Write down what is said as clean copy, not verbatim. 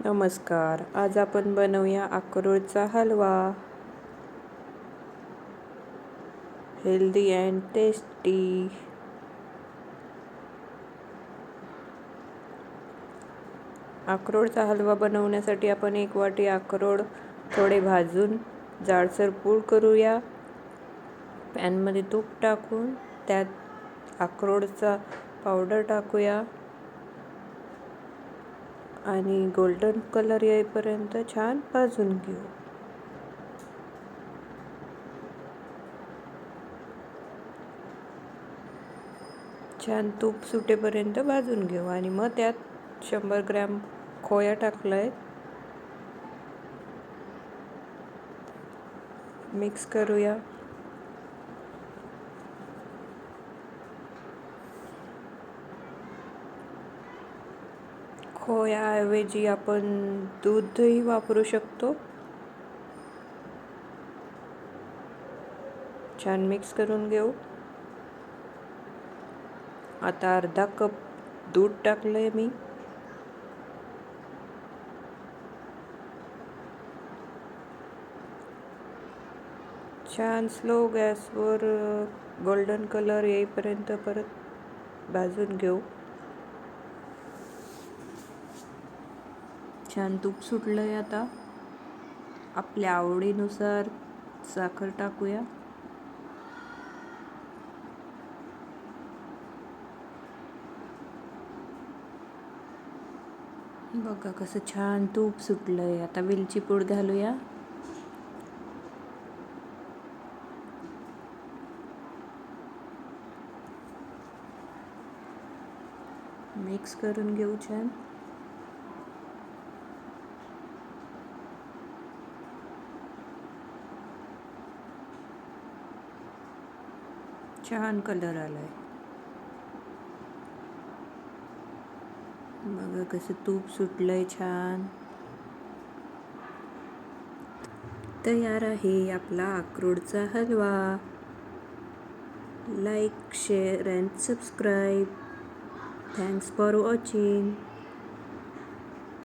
नमस्कार. आज आपण बनवूया अक्रोडचा हलवा. Healthy and tasty. अक्रोडचा हलवा बनवण्यासाठी आपण 1 वाटी अक्रोड थोडे भाजून जाडसर पूड करूया. पॅनमध्ये तूप टाकून त्यात अक्रोडचा पावडर टाकूया आणि गोल्डन कलर येईपर्यंत छान भाजून घेऊ. छान तूप सुटेपर्यंत भाजून घेऊ आणि मग त्यात 100 ग्रॅम खोया टाकलाय. मिक्स करूया. खोयाऐवजी आपण दूधही वापरू शकतो. छान मिक्स करून घेऊ. आता अर्धा कप दूध टाकलंय मी. छान स्लो गॅसवर गोल्डन कलर येईपर्यंत परत भाजून घेऊ. छान तूप सुटलंय. आता आपल्या आवडीनुसार साखर टाकूया. बघा कसं छान तूप सुटलंय. आता वेलची पूड घालूया. मिक्स करून घेऊ छान. छान कलर आलाय. बघा कसं तूप सुटलंय छान. तयार आहे आपला अक्रोडचा हलवा. Like, share and subscribe. Thanks for watching.